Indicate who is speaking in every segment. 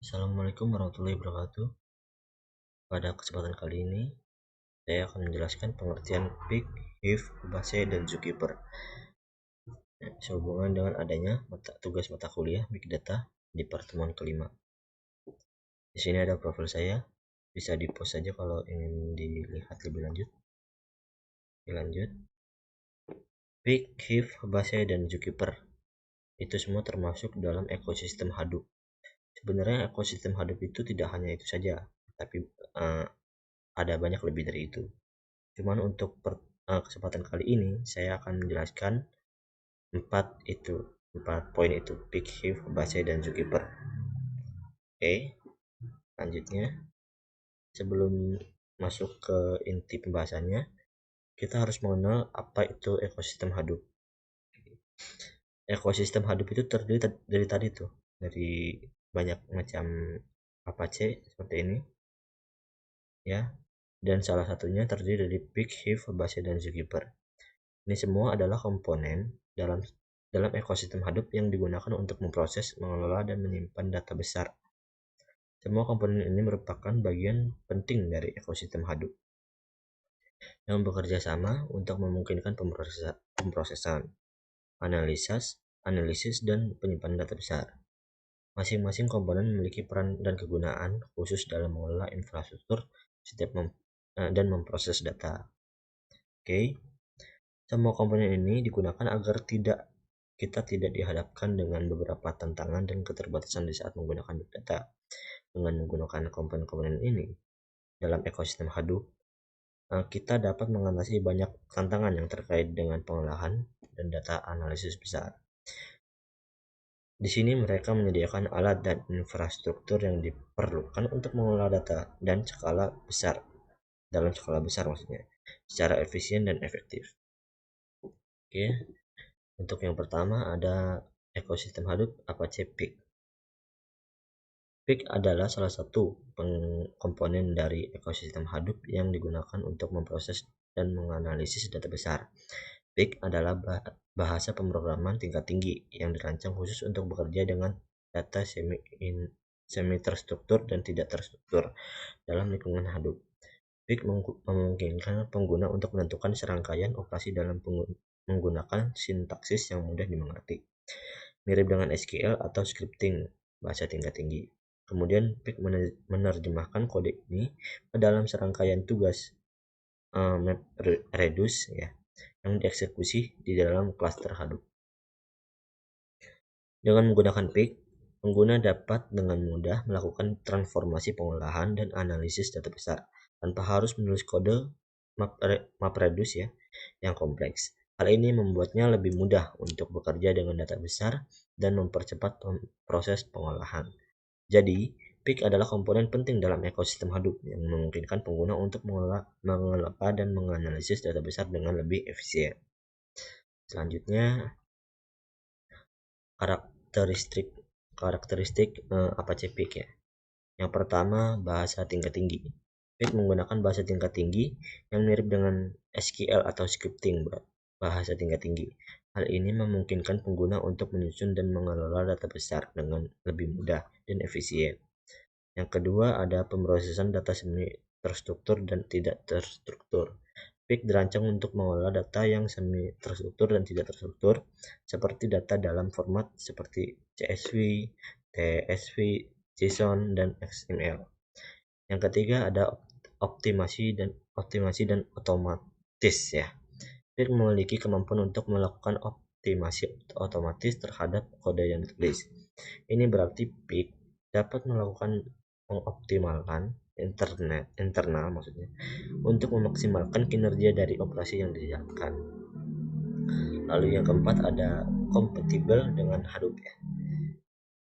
Speaker 1: Assalamualaikum warahmatullahi wabarakatuh. Pada kesempatan kali ini, saya akan menjelaskan pengertian peak, hive, base, dan zookeeper. Sehubungan dengan adanya tugas mata kuliah Big Data di pertemuan kelima. Di sini ada profil saya, bisa di-post saja kalau ingin dilihat lebih lanjut. Lanjut. Peak, hive, base, dan zookeeper. Itu semua termasuk dalam ekosistem Hadoop. Sebenarnya ekosistem Hadoop itu tidak hanya itu saja, tapi ada banyak lebih dari itu. Cuman untuk kesempatan kali ini saya akan menjelaskan empat poin itu: pick, hive, base, dan zookeeper. Oke, lanjutnya sebelum masuk ke inti pembahasannya, kita harus mengenal apa itu ekosistem Hadoop. Ekosistem Hadoop itu terdiri dari tadi tuh, dari banyak macam Apache seperti ini ya, dan salah satunya terdiri dari pick, hive, base, dan zookeeper. Ini semua adalah komponen dalam dalam ekosistem Hadoop yang digunakan untuk memproses, mengelola, dan menyimpan data besar. Semua komponen ini merupakan bagian penting dari ekosistem Hadoop yang bekerja sama untuk memungkinkan pemrosesan, analisis, dan penyimpanan data besar. Masing-masing komponen memiliki peran dan kegunaan khusus dalam mengelola infrastruktur dan memproses data. Oke. Semua komponen ini digunakan agar kita tidak dihadapkan dengan beberapa tantangan dan keterbatasan di saat menggunakan big data. Dengan menggunakan komponen-komponen ini dalam ekosistem Hadoop, kita dapat mengatasi banyak tantangan yang terkait dengan pengolahan dan data analisis besar. Di sini mereka menyediakan alat dan infrastruktur yang diperlukan untuk mengolah data dalam skala besar maksudnya, secara efisien dan efektif. Oke. Untuk yang pertama ada ekosistem Hadoop Apache Peak. Peak adalah salah satu komponen dari ekosistem Hadoop yang digunakan untuk memproses dan menganalisis data besar. Peak adalah bahasa pemrograman tingkat tinggi yang dirancang khusus untuk bekerja dengan data semi terstruktur dan tidak terstruktur dalam lingkungan Hadoop. Peak memungkinkan pengguna untuk menentukan serangkaian operasi dalam menggunakan sintaksis yang mudah dimengerti, mirip dengan SQL atau scripting bahasa tingkat tinggi. Kemudian Peak menerjemahkan kode ini ke dalam serangkaian tugas MapReduce ya, yang dieksekusi di dalam klaster Hadoop. Dengan menggunakan Peak, pengguna dapat dengan mudah melakukan transformasi pengolahan dan analisis data besar tanpa harus menulis kode MapReduce ya yang kompleks. Hal ini membuatnya lebih mudah untuk bekerja dengan data besar dan mempercepat proses pengolahan. Jadi, Peak adalah komponen penting dalam ekosistem Hadoop yang memungkinkan pengguna untuk mengelola dan menganalisis data besar dengan lebih efisien. Selanjutnya, karakteristik Apache Peak ya. Yang pertama, bahasa tingkat tinggi. Peak menggunakan bahasa tingkat tinggi yang mirip dengan SQL atau scripting bahasa tingkat tinggi. Hal ini memungkinkan pengguna untuk menyusun dan mengelola data besar dengan lebih mudah dan efisien. Yang kedua, ada pemrosesan data semi terstruktur dan tidak terstruktur. Peak dirancang untuk mengelola data yang semi terstruktur dan tidak terstruktur, seperti data dalam format seperti CSV, TSV, JSON, dan XML. Yang ketiga ada optimasi dan otomatis ya. Peak memiliki kemampuan untuk melakukan optimasi otomatis terhadap kode yang ditulis. Ini berarti Peak dapat melakukan mengoptimalkan internal maksudnya untuk memaksimalkan kinerja dari operasi yang dijalankan. Lalu yang keempat ada kompatibel dengan Hadoop ya.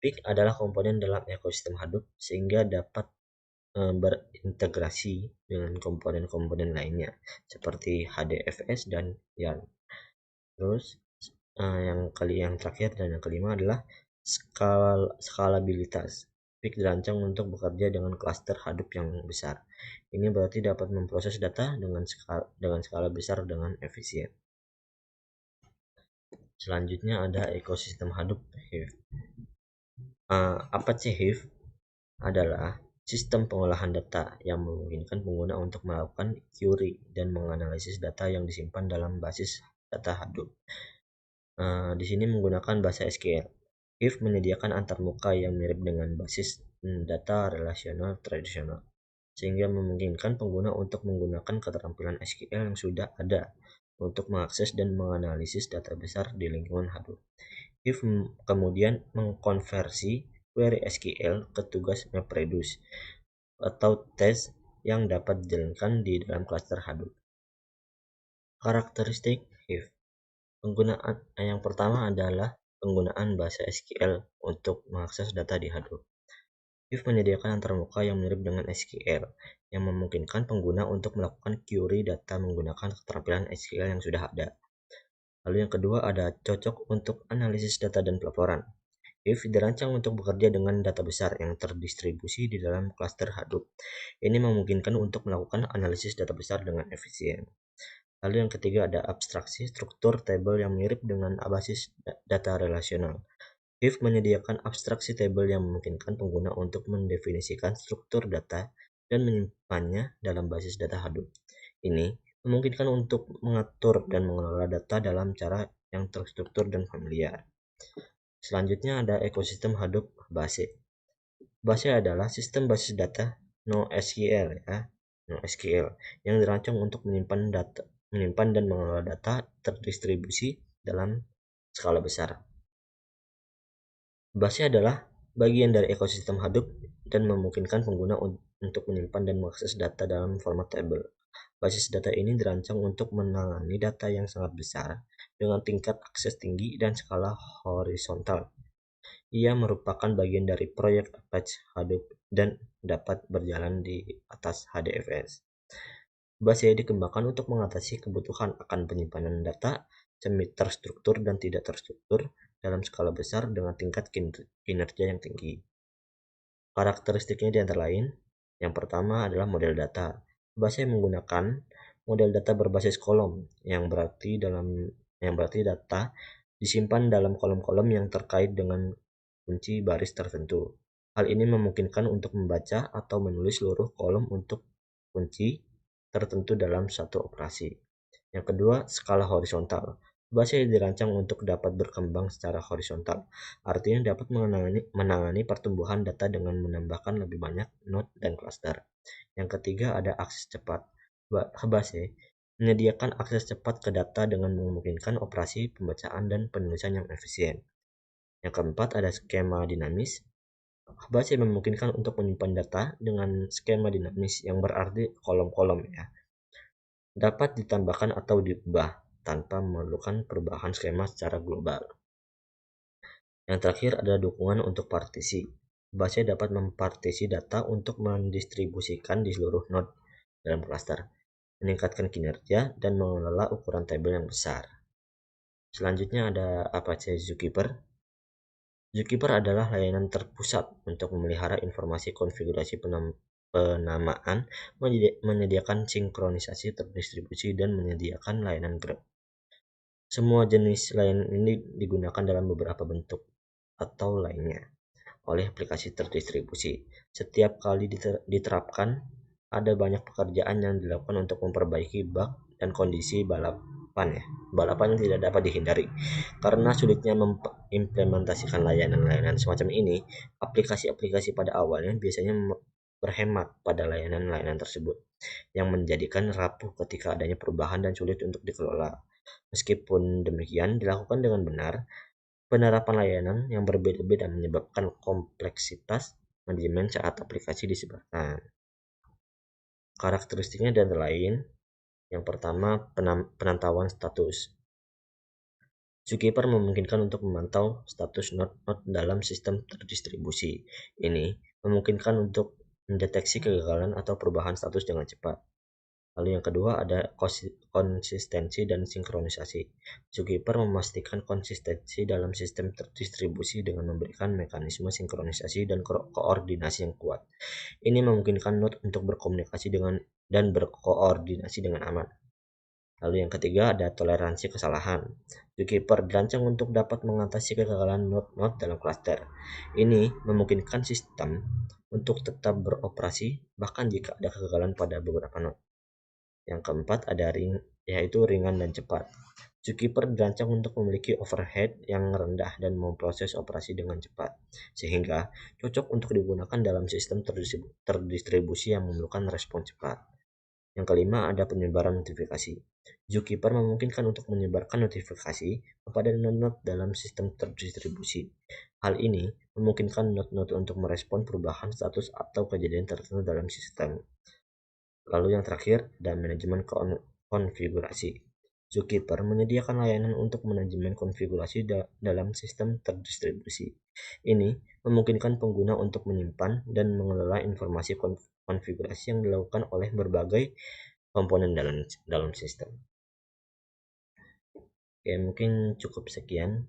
Speaker 1: Peak adalah komponen dalam ekosistem Hadoop sehingga dapat berintegrasi dengan komponen-komponen lainnya seperti HDFS dan YARN. Terus yang terakhir dan yang kelima adalah skalabilitas. Peak dirancang untuk bekerja dengan klaster Hadoop yang besar. Ini berarti dapat memproses data dengan skala besar dengan efisien. Selanjutnya ada ekosistem Hadoop Hive. Apache Hive adalah sistem pengolahan data yang memungkinkan pengguna untuk melakukan query dan menganalisis data yang disimpan dalam basis data Hadoop. Di sini menggunakan bahasa SQL. Hive menyediakan antarmuka yang mirip dengan basis data relasional tradisional, sehingga memungkinkan pengguna untuk menggunakan keterampilan SQL yang sudah ada untuk mengakses dan menganalisis data besar di lingkungan Hadoop. Hive kemudian mengkonversi query SQL ke tugas MapReduce atau tes yang dapat dijalankan di dalam cluster Hadoop. Karakteristik Hive. Penggunaan yang pertama adalah penggunaan bahasa SQL untuk mengakses data di Hadoop. Hive menyediakan antarmuka yang mirip dengan SQL, yang memungkinkan pengguna untuk melakukan query data menggunakan keterampilan SQL yang sudah ada. Lalu yang kedua ada cocok untuk analisis data dan pelaporan. Hive dirancang untuk bekerja dengan data besar yang terdistribusi di dalam cluster Hadoop. Ini memungkinkan untuk melakukan analisis data besar dengan efisien. Lalu yang ketiga ada abstraksi struktur tabel yang mirip dengan basis data relasional. Hive menyediakan abstraksi tabel yang memungkinkan pengguna untuk mendefinisikan struktur data dan menyimpannya dalam basis data Hadoop. Ini memungkinkan untuk mengatur dan mengelola data dalam cara yang terstruktur dan familiar. Selanjutnya ada ekosistem Hadoop Base. Base adalah sistem basis data NoSQL NoSQL yang dirancang untuk menyimpan dan mengelola data terdistribusi dalam skala besar. Base adalah bagian dari ekosistem Hadoop dan memungkinkan pengguna untuk menyimpan dan mengakses data dalam format tabel. Basis data ini dirancang untuk menangani data yang sangat besar dengan tingkat akses tinggi dan skala horizontal. Ia merupakan bagian dari proyek Apache Hadoop dan dapat berjalan di atas HDFS. Base dikembangkan untuk mengatasi kebutuhan akan penyimpanan data semi terstruktur dan tidak terstruktur dalam skala besar dengan tingkat kinerja yang tinggi. Karakteristiknya di antara lain, yang pertama adalah model data. Base menggunakan model data berbasis kolom yang berarti data disimpan dalam kolom-kolom yang terkait dengan kunci baris tertentu. Hal ini memungkinkan untuk membaca atau menulis seluruh kolom untuk kunci tertentu dalam satu operasi. Yang kedua, skala horizontal. Base dirancang untuk dapat berkembang secara horizontal, artinya dapat menangani pertumbuhan data dengan menambahkan lebih banyak node dan cluster. Yang ketiga ada akses cepat. Base menyediakan akses cepat ke data dengan memungkinkan operasi pembacaan dan penulisan yang efisien. Yang keempat ada skema dinamis. Base memungkinkan untuk menyimpan data dengan skema dinamis yang berarti kolom-kolom dapat ditambahkan atau diubah tanpa memerlukan perubahan skema secara global. Yang terakhir ada dukungan untuk partisi. Base dapat mempartisi data untuk mendistribusikan di seluruh node dalam cluster, meningkatkan kinerja dan mengelola ukuran tabel yang besar. Selanjutnya ada Apache Zookeeper. Zookeeper adalah layanan terpusat untuk memelihara informasi konfigurasi penamaan, menyediakan sinkronisasi terdistribusi, dan menyediakan layanan grep. Semua jenis layanan ini digunakan dalam beberapa bentuk atau lainnya oleh aplikasi terdistribusi. Setiap kali diterapkan, ada banyak pekerjaan yang dilakukan untuk memperbaiki bug dan kondisi balapan yang tidak dapat dihindari. Karena sulitnya mengimplementasikan layanan-layanan semacam ini, aplikasi-aplikasi pada awalnya biasanya berhemat pada layanan-layanan tersebut, yang menjadikan rapuh ketika adanya perubahan dan sulit untuk dikelola. Meskipun demikian dilakukan dengan benar, penerapan layanan yang berbeda-beda menyebabkan kompleksitas manajemen saat aplikasi disebarkan. Karakteristiknya dan lain, yang pertama penantauan status. Zookeeper memungkinkan untuk memantau status node dalam sistem terdistribusi. Ini memungkinkan untuk mendeteksi kegagalan atau perubahan status dengan cepat. Lalu yang kedua ada konsistensi dan sinkronisasi. Zookeeper memastikan konsistensi dalam sistem terdistribusi dengan memberikan mekanisme sinkronisasi dan koordinasi yang kuat. Ini memungkinkan node untuk berkomunikasi dan berkoordinasi dengan aman. Lalu yang ketiga ada toleransi kesalahan. Zookeeper dirancang untuk dapat mengatasi kegagalan node dalam cluster. Ini memungkinkan sistem untuk tetap beroperasi bahkan jika ada kegagalan pada beberapa node. Yang keempat ada yaitu ringan dan cepat. Zookeeper dirancang untuk memiliki overhead yang rendah dan memproses operasi dengan cepat, sehingga cocok untuk digunakan dalam sistem terdistribusi yang memerlukan respon cepat. Yang kelima ada penyebaran notifikasi. Zookeeper memungkinkan untuk menyebarkan notifikasi kepada node-node dalam sistem terdistribusi. Hal ini memungkinkan node-node untuk merespon perubahan status atau kejadian tertentu dalam sistem. Lalu yang terakhir ada manajemen konfigurasi. Zookeeper menyediakan layanan untuk manajemen konfigurasi dalam sistem terdistribusi. Ini memungkinkan pengguna untuk menyimpan dan mengelola informasi konfigurasi yang dilakukan oleh berbagai komponen dalam sistem. Oke, mungkin cukup sekian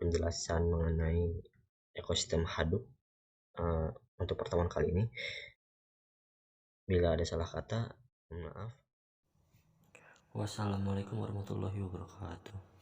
Speaker 1: penjelasan mengenai ekosistem Hadoop untuk pertemuan kali ini. Bila ada salah kata, maaf. Wassalamualaikum warahmatullahi wabarakatuh.